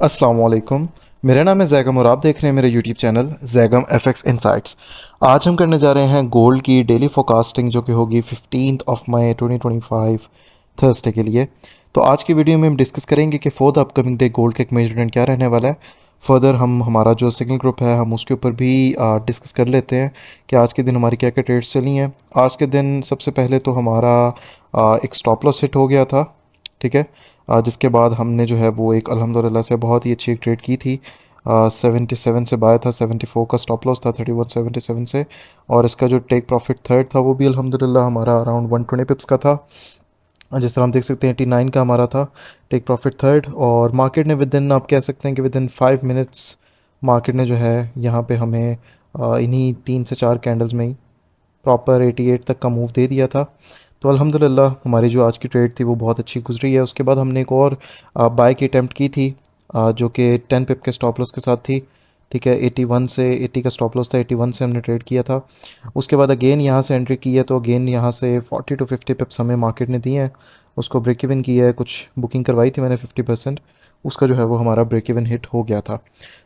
अस्सलाम वालेकुम। मेरा नाम है जैगम और आप देख रहे हैं मेरे YouTube channel Zaigham FX insights. आज हम करने जा रहे हैं गोल्ड की डेली फोरकास्टिंग जो कि होगी 15 मई 2025 थर्सडे के लिए। तो आज की वीडियो में हम डिस्कस करेंगे कि for the upcoming day gold का एक मेजर ट्रेंड क्या रहने वाला है। फर्दर हम हमारा जो सिग्नल ग्रुप है हम उसके ऊपर भी डिस्कस कर लेते हैं कि आज के दिन हमारी क्या क्या ट्रेड्स चली हैं। आज के दिन सबसे पहले तो हमारा एक स्टॉप लॉस हिट हो गया था, ठीक है। जिसके बाद हमने जो है वो एक अल्हम्दुलिल्लाह से बहुत ही अच्छी एक ट्रेड की थी। 77 से बाय था, 74 का स्टॉप लॉस था 3177 से। और इसका जो टेक प्रॉफिट थर्ड था वो भी अल्हम्दुलिल्लाह हमारा अराउंड 120 पिप्स का था। जिस तरह हम देख सकते हैं 89 का हमारा था टेक प्रॉफिट थर्ड। और मार्केट ने विद इन आप कह सकते हैं कि विद इन 5 मिनट्स मार्केट ने जो है यहाँ पे हमें इन्हीं 3 से 4 कैंडल्स में ही प्रॉपर 88 तक का मूव दे दिया था। तो अल्हम्दुलिल्लाह हमारी जो आज की ट्रेड थी वो बहुत अच्छी गुजरी है। उसके बाद हमने एक और बाय की अटैम्प्ट की थी, जो कि 10 पिप के स्टॉप लॉस के साथ थी, ठीक है। 81 से 80 का स्टॉप लॉस था, 81 से हमने ट्रेड किया था। उसके बाद अगेन यहाँ से एंट्री की है, तो अगेन यहाँ से 40 to 50 पिप्स हमें मार्केट ने दिए हैं। उसको ब्रेक इवन किया है, कुछ बुकिंग करवाई थी मैंने 50%, उसका जो है वो हमारा ब्रेक इवन हिट हो गया था।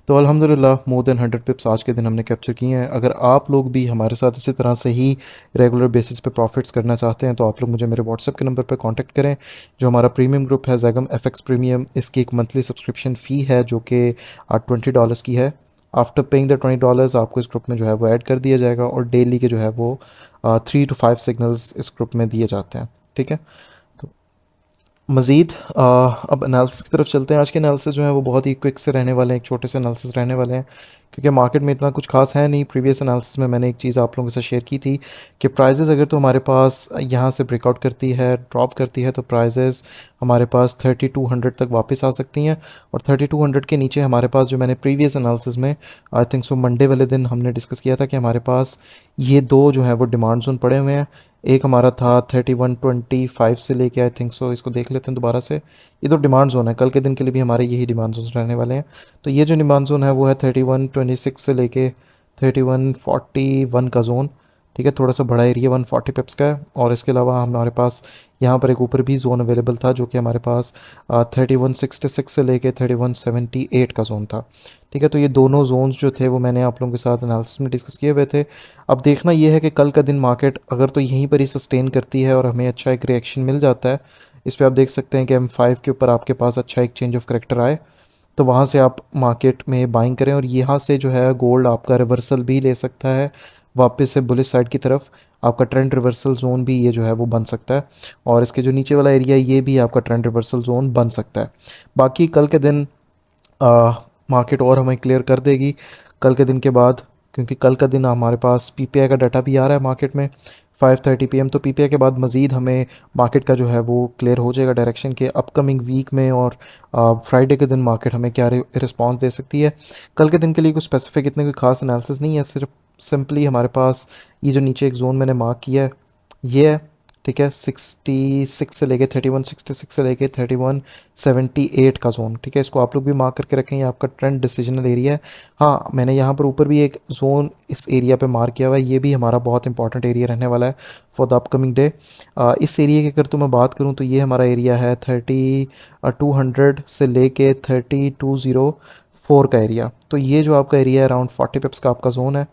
तो अल्हम्दुलिल्लाह मोर देन 100 पिप्स आज के दिन हमने कैप्चर किए हैं। अगर आप लोग भी हमारे साथ इसी तरह से ही रेगुलर बेसिस पे प्रॉफिट्स करना चाहते हैं तो आप लोग मुझे मेरे व्हाट्सएप के नंबर पर कांटेक्ट करें। जो हमारा प्रीमियम ग्रुप है जैगम एफएक्स प्रीमियम, इसकी एक मंथली सब्सक्रिप्शन फ़ी है जो कि $20 की है। आफ्टर पेइंग द $20 आपको इस ग्रुप में जो है वो ऐड कर दिया जाएगा और डेली के जो है वो 3 to 5 सिग्नल्स इस ग्रुप में दिए जाते हैं, ठीक है। तो मज़ीद अब एनालिसिस की तरफ चलते हैं। आज के एनालिसिस जो है वो बहुत ही क्विक से रहने वाले हैं, एक छोटे से एनालिसिस रहने वाले हैं, क्योंकि मार्केट में इतना कुछ खास है नहीं। प्रीवियस एनालिसिस में मैंने एक चीज़ आप लोगों के साथ शेयर की थी कि प्राइजेज़ अगर तो हमारे पास यहाँ से ब्रेकआउट करती है, ड्रॉप करती है, तो प्राइजेज़ हमारे पास 3200 तक वापस आ सकती हैं। और 3200 के नीचे हमारे पास, जो मैंने प्रीवियस एनालिसिस में आई थिंक सो मंडे वाले दिन हमने डिस्कस किया था कि हमारे पास ये दो जो है वो डिमांड जोन पड़े हुए हैं। एक हमारा था 3125 से लेके आई थिंक सो, इसको देख लेते हैं दोबारा से। ये तो डिमांड जोन है, कल के दिन के लिए भी हमारे यही डिमांड जोन रहने वाले हैं। तो ये जो डिमांड जोन है वो है 3126 से लेके 3141 का जोन, ठीक है। थोड़ा सा बड़ा एरिया 140 पिप्स का है। और इसके अलावा हमारे पास यहाँ पर एक ऊपर भी जोन अवेलेबल था जो कि हमारे पास 3166 से लेके 3178 का जोन था, ठीक है। तो ये दोनों जोन्स जो थे वो मैंने आप लोगों के साथ एनालिसिस में डिस्कस किए हुए थे। अब देखना ये है कि कल का दिन मार्केट अगर तो यहीं पर ही सस्टेन करती है और हमें अच्छा एक रिएक्शन मिल जाता है। इस पर आप देख सकते हैं कि M5 के ऊपर आपके पास अच्छा एक चेंज ऑफ करेक्टर आए, तो वहाँ से आप मार्केट में बाइंग करें। और यहाँ से जो है गोल्ड आपका रिवर्सल भी ले सकता है वापस से बुलिश साइड की तरफ। आपका ट्रेंड रिवर्सल जोन भी ये जो है वो बन सकता है। और इसके जो नीचे वाला एरिया ये भी आपका ट्रेंड रिवर्सल जोन बन सकता है। बाकी कल के दिन मार्केट और हमें क्लियर कर देगी कल के दिन के बाद, क्योंकि कल का दिन हमारे पास पीपीआई का डाटा भी आ रहा है मार्केट में 5:30 PM। तो पीपीआई के बाद मज़ीद हमें मार्केट का जो है वो क्लियर हो जाएगा डायरेक्शन के अपकमिंग वीक में। और फ्राइडे के दिन मार्केट हमें क्या रिस्पांस दे सकती है। कल के दिन के लिए कुछ स्पेसिफिक इतने कोई खास एनालिसिस नहीं है, सिर्फ सिंपली हमारे पास ये जो नीचे एक जोन मैंने मार्क किया है ये है, ठीक है। 66 से लेके 3166 से लेके 3178 का जोन, ठीक है। इसको आप लोग भी मार्क करके रखें, ये आपका ट्रेंड डिसीजनल एरिया है। हाँ, मैंने यहाँ पर ऊपर भी एक जोन इस एरिया पे मार्क किया हुआ है, ये भी हमारा बहुत इंपॉर्टेंट एरिया रहने वाला है फॉर द अपकमिंग डे। इस एरिया की अगर तो मैं बात करूँ तो ये हमारा एरिया है 3200 से लेके 3204 का एरिया। तो ये जो आपका एरिया है अराउंड 40 पिप्स का आपका जोन है,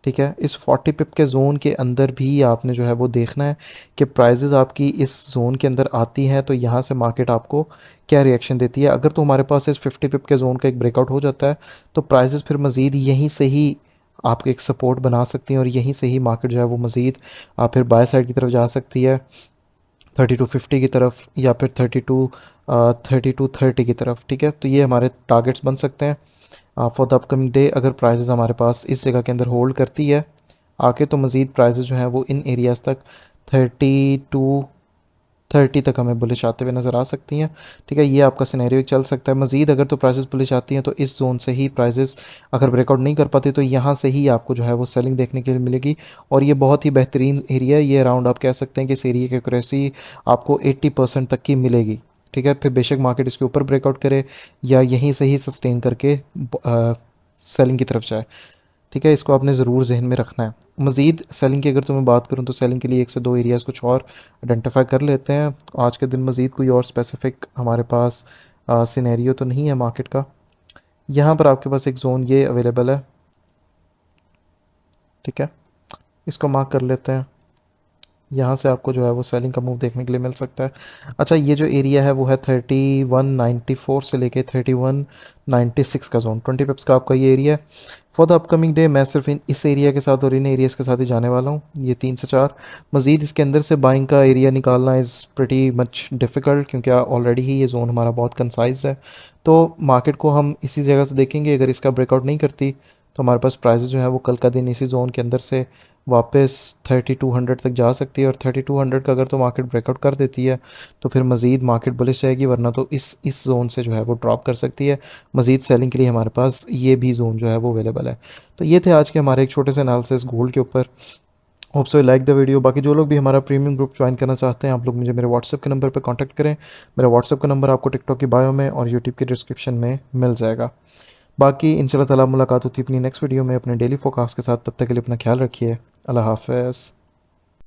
ठीक है। इस 40 पिप के ज़ोन के अंदर भी आपने जो है वो देखना है कि प्राइजेस आपकी इस ज़ोन के अंदर आती हैं तो यहाँ से मार्केट आपको क्या रिएक्शन देती है। अगर तो हमारे पास इस 50 पिप के ज़ोन का एक ब्रेकआउट हो जाता है तो प्राइजेस फिर मज़ीद यहीं से ही आपको एक सपोर्ट बना सकती हैं और यहीं से ही मार्केट जो है वो मज़ीद फिर बाय साइड की तरफ जा सकती है 3250 की तरफ या फिर 3230 की तरफ, ठीक है। तो ये हमारे टारगेट्स बन सकते हैं फॉर द अपकमिंग डे। अगर प्राइसेस हमारे पास इस जगह के अंदर होल्ड करती है आके तो मज़ीद प्राइसेस जो हैं वो इन एरियाज़ तक 3230 तक हमें बुलिश आते हुए नज़र आ सकती हैं, ठीक है। ये आपका सिनेरियो चल सकता है। मज़ीद अगर तो प्राइसेस बुलिश आती हैं तो इस जोन से ही प्राइसेस अगर ब्रेकआउट नहीं कर पाते तो यहाँ से ही आपको जो है वो सेलिंग देखने के लिए मिलेगी। और ये बहुत ही बेहतरीन एरिया है, ये अराउंड आप कह सकते हैं कि इस एरिया की एक्यूरेसी आपको 80% तक की मिलेगी, ठीक है। फिर बेशक मार्केट इसके ऊपर ब्रेकआउट करे या यहीं से ही सस्टेन करके सेलिंग की तरफ जाए, ठीक है। इसको आपने ज़रूर जहन में रखना है। मज़ीद सेलिंग की अगर तो मैं बात करूँ तो सेलिंग के लिए 1 से 2 एरियाज़ कुछ और आइडेंटिफाई कर लेते हैं। आज के दिन मज़ीद कोई और स्पेसिफिक हमारे पास सिनेरियो तो नहीं है मार्केट का, यहाँ पर आपके पास एक जोन ये अवेलेबल है, ठीक है, इसको मार्क कर लेते हैं। यहाँ से आपको जो है वो सेलिंग का मूव देखने के लिए मिल सकता है। अच्छा, ये जो एरिया है वो है 3194 से लेके 3196 का जोन, 20 पिप्स का आपका ये एरिया है। फॉर द अपकमिंग डे मैं सिर्फ इस एरिया के साथ और इन एरियाज़ के साथ ही जाने वाला हूँ, ये 3 से 4। मज़ीद इसके अंदर से बाइंग का एरिया निकालना इज़ प्रिटी मच डिफ़िकल्ट, क्योंकि ऑलरेडी ही ये जोन हमारा बहुत कंसाइज है। तो मार्केट को हम इसी जगह से देखेंगे, अगर इसका ब्रेकआउट नहीं करती तो हमारे पास प्राइसेस जो है वो कल का दिन इसी जोन के अंदर से वापस 3200 तक जा सकती है। और 3200 का अगर तो मार्केट ब्रेकआउट कर देती है तो फिर मज़ीद मार्केट बुलिश रहेगी, वरना तो इस जोन से जो है वो ड्रॉप कर सकती है। मज़ीद सेलिंग के लिए हमारे पास ये भी जोन जो है वो अवेलेबल है। तो ये थे आज के हमारे एक छोटे से एनालिसिस गोल्ड के ऊपर। Hope so like the video. बाकी जो लोग भी हमारा प्रीमियम ग्रुप ज्वाइन करना चाहते हैं, आप लोग मुझे मेरे व्हाट्सएप के नंबर पर कॉन्टैक्ट करें। मेरा व्हाट्सएप का नंबर आपको टिकटॉक की बायो में और यूट्यूब की डिस्क्रिप्शन में मिल जाएगा। बाकी इंशाल्लाह ताला मुलाकात होती है अपनी नेक्स्ट वीडियो में अपने डेली फोरकास्ट के साथ। तब तक के लिए अपना ख्याल रखिए। अल्लाह हाफ़िज़।